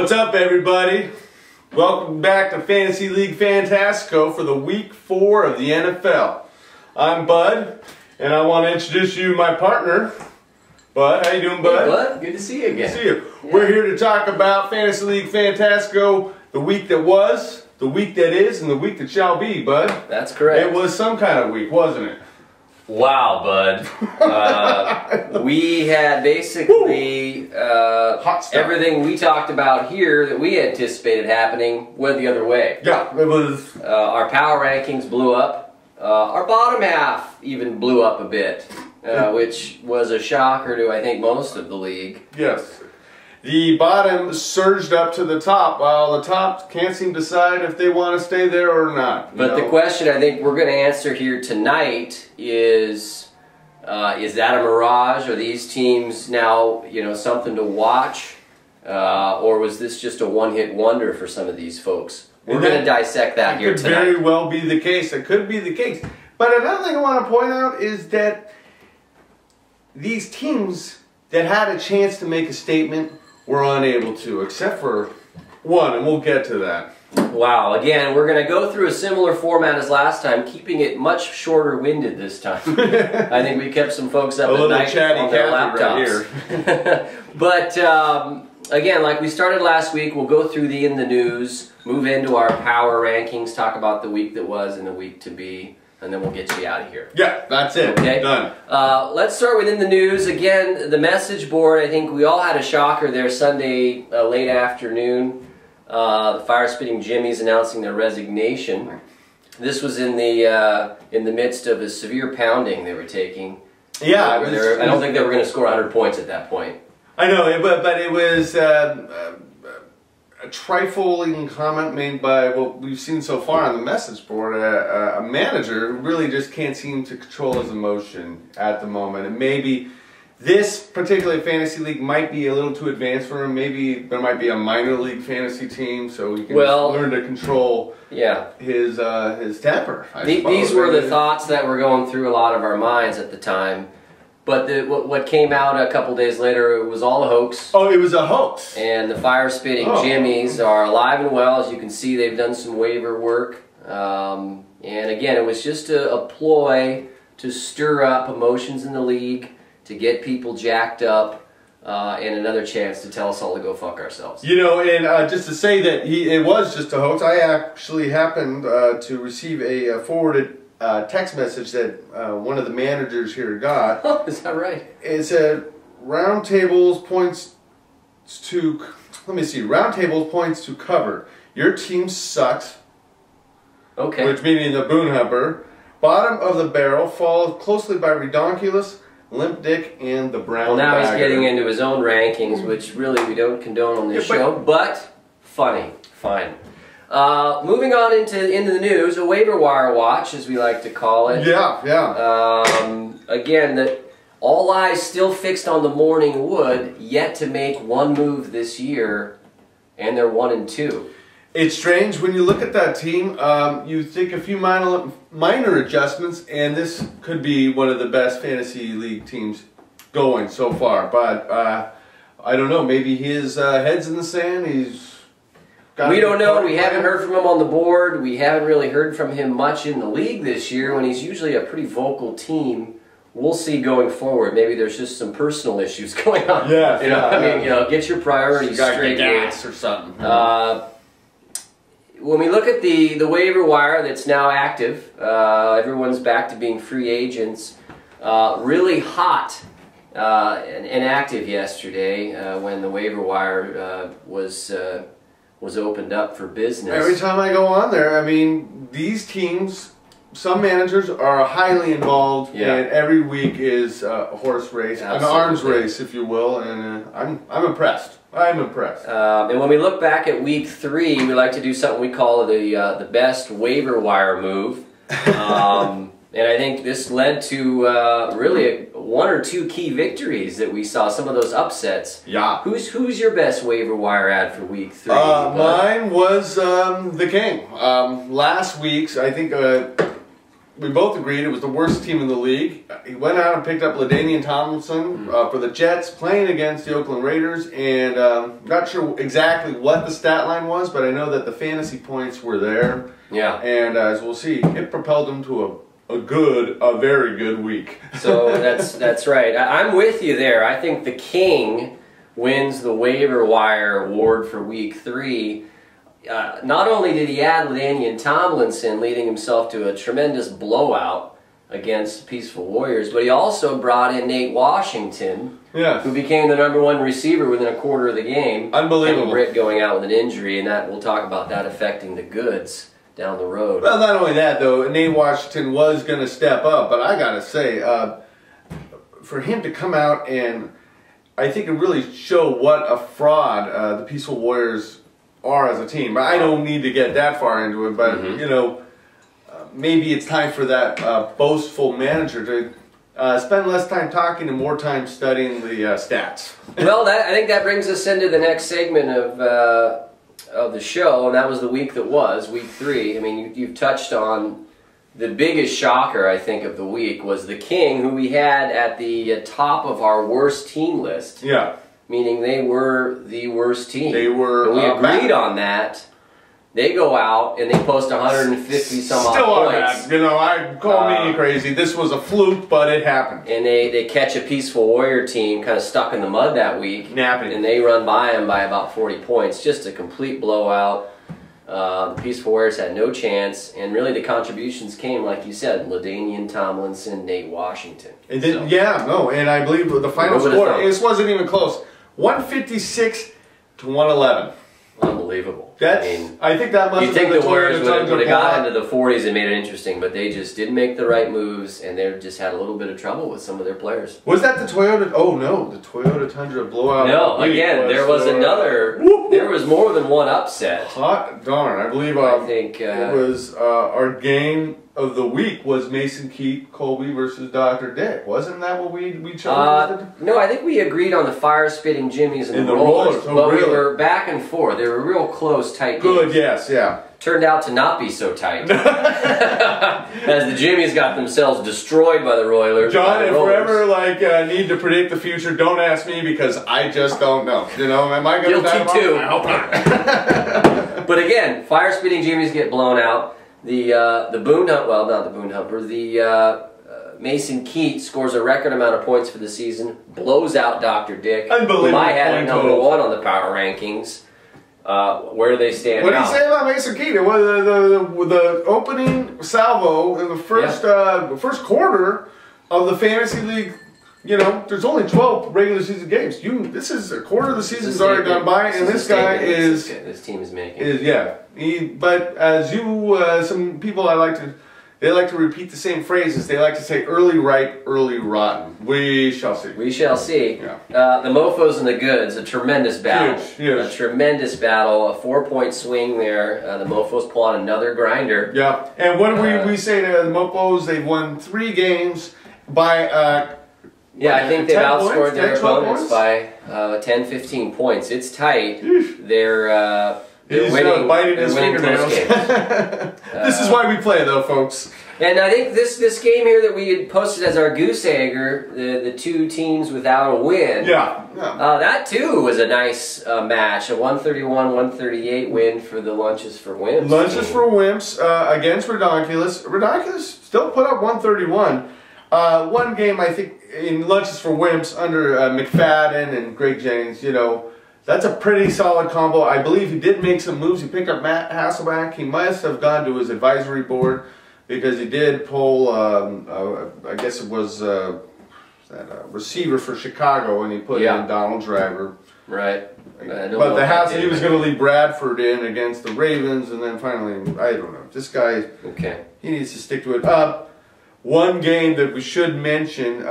What's up, everybody? Welcome back to Fantasy League Fantastico for the Week 4 of the NFL. I'm Bud, and I want to introduce you my partner, Bud. How you doing, Bud? Hey, Bud. Good to see you again. Good to see you. Yeah. We're here to talk about Fantasy League Fantastico, the week that was, the week that is, and the week that shall be, Bud. That's correct. It was some kind of week, wasn't it? Wow, Bud. We had basically Hot stuff. everything we talked about here that we anticipated happening went the other way. Yeah, it was. Our power rankings blew up. Our bottom half even blew up a bit, which was a shocker to, I think, most of the league. Yes. The bottom surged up to the top, while the top can't seem to decide if they want to stay there or not. But the question I think we're going to answer here tonight is that a mirage? Are these teams now, something to watch? Or was this just a one-hit wonder for some of these folks? We're going to dissect that here tonight. It could very well be the case. It could be the case. But another thing I want to point out is that these teams that had a chance to make a statement were unable to, except for one, and we'll get to that. Wow, again, we're going to go through a similar format as last time, keeping it much shorter-winded this time. I think we kept some folks up at night on their laptops. Right here. But, again, like we started last week, we'll go through the In the News, move into our power rankings, talk about the week that was and the week to be, and then we'll get you out of here. Yeah, that's it. Okay. Done. Let's start with In the News. Again, the message board, I think we all had a shocker there Sunday late afternoon. The fire-spitting Jimmys announcing their resignation. This was in the midst of a severe pounding they were taking. Yeah. I don't think they were going to score 100 points at that point. I know, but it was a trifling comment made by what we've seen so far on the message board. A manager who really just can't seem to control his emotion at the moment. And maybe this particular fantasy league might be a little too advanced for him. Maybe there might be a minor league fantasy team so he can learn to control his temper. These were the thoughts that were going through a lot of our minds at the time. But what came out a couple days later, it was all a hoax. Oh, it was a hoax. And the fire-spitting Jimmys are alive and well. As you can see, they've done some waiver work. And again, it was just a ploy to stir up emotions in the league, to get people jacked up, and another chance to tell us all to go fuck ourselves. And just to say that it was just a hoax, I actually happened to receive a forwarded text message that one of the managers here got. Oh, is that right? It said, Roundtables points to, Roundtables points to cover. Your team sucks. Okay. Which meaning the Boone Humper. Bottom of the barrel, followed closely by Redonkulous, Limp Dick, and the Brown Well, now Bagger. he's getting into his own rankings, which really we don't condone on this show, but funny. Fine. Moving on into the news, a waiver wire watch, as we like to call it. Yeah. Again, all eyes still fixed on the Morning Wood, yet to make one move this year, and they're 1-2. It's strange when you look at that team. You think a few minor adjustments, and this could be one of the best fantasy league teams going so far. But I don't know. Maybe his head's in the sand. We don't know. We haven't heard from him on the board. We haven't really heard from him much in the league this year when he's usually a pretty vocal team. We'll see going forward. Maybe there's just some personal issues going on. Yeah. Get your priorities straight. Gas or something. When we look at the waiver wire that's now active, everyone's back to being free agents. Really hot and active yesterday when the waiver wire was opened up for business. Every time I go on there, these teams, some managers are highly involved, and every week is a horse race, an arms race, if you will, and I'm impressed. I'm impressed. And when we look back at week 3, we like to do something we call the best waiver wire move. And I think this led to really 1 or 2 key victories that we saw, some of those upsets. Yeah. Who's your best waiver wire ad for week 3? Mine was the King. Last week's, I think we both agreed it was the worst team in the league. He went out and picked up LaDainian Tomlinson for the Jets, playing against the Oakland Raiders, and not sure exactly what the stat line was, but I know that the fantasy points were there. Yeah. And as we'll see, it propelled him to a very good week. So that's right. I'm with you there. I think the King wins the waiver wire award for Week 3. Not only did he add LaDainian Tomlinson, leading himself to a tremendous blowout against Peaceful Warriors, but he also brought in Nate Washington, who became the #1 receiver within a quarter of the game. Unbelievable. And Britt going out with an injury, and that we'll talk about that affecting the goods down the road. Well, not only that, though, Nate Washington was going to step up, but I got to say, for him to come out and I think it really show what a fraud the Peaceful Warriors are as a team. I don't need to get that far into it, but, you know, maybe it's time for that boastful manager to spend less time talking and more time studying the stats. Well, I think that brings us into the next segment of the show, and that was the week that was, Week 3. I mean, you've touched on the biggest shocker, I think, of the week was the King, who we had at the top of our worst team list. Yeah. Meaning they were the worst team. They were. And we agreed on that. They go out and they post 150 some odd Still on points. that. You know, I call me crazy. This was a fluke, but it happened. And they catch a Peaceful Warrior team kind of stuck in the mud that week. Napping. And they run by them by about 40 points. Just a complete blowout. The Peaceful Warriors had no chance. And really the contributions came, like you said, LaDainian Tomlinson, Nate Washington. And then, and I believe the final score, this wasn't even close. 156 to 111. Unbelievable. I think that must you have think been the Warriors would have got blowout. into the 40s and made it interesting, but they just didn't make the right moves, and they just had a little bit of trouble with some of their players. Was that the Toyota? Oh no, the Toyota Tundra blowout. No, again, there was another. There was more than one upset. Hot darn! I believe I think it was our game of the week was Mason Keat Colby versus Dr. Dick. Wasn't that what we chose? No, I think we agreed on the fire spitting jimmies and the rollers, but we were back and forth. They were real close, tight games. Good, yes, yeah. Turned out to not be so tight, as the jimmies got themselves destroyed by the Roilers. John, if we ever need to predict the future, don't ask me because I just don't know. You know, am I going to die tomorrow? Too. I hope not. But again, fire spitting jimmies get blown out. The Boone Hump, well, not the Boone Humper, the Mason Keat scores a record amount of points for the season, blows out Dr. Dick, Unbelievable. whom I had at #1 on the power rankings. Where do they stand What now? do you say about Mason Keat? It was the opening salvo in the first quarter of the fantasy league. You know, there's only 12 regular season games. This is a quarter of the season's already gone by, and this guy is. This team is making. But as some people they like to repeat the same phrases. They like to say early ripe, early rotten. We shall see. We shall see. Yeah. The Mofos and the Goods, a tremendous battle. Huge. A tremendous battle, a 4-point swing there. The Mofos pull on another grinder. Yeah, and what do we say to the Mofos? They've won 3 games by... I think they've outscored points? their opponents by 10, 15 points. It's tight. They're winning. Biting his winning fingernails. close games. This is why we play, though, folks. And I think this game here that we had posted as our goose egger, the 2 teams without a win. That too was a nice match, a 131-138 win for the Lunches for Wimps. Lunches for Wimps against Redonkulous. Redonkulous still put up 131. One game, I think, in Lunches for Wimps under McFadden and Greg Jennings, you know, that's a pretty solid combo. I believe he did make some moves. He picked up Matt Hasselback. He must have gone to his advisory board because he did pull, I guess it was that receiver for Chicago, and he put in Donald Driver. Right. But he was going to leave Bradford in against the Ravens, and then finally, I don't know. This guy, he needs to stick to it. One game that we should mention,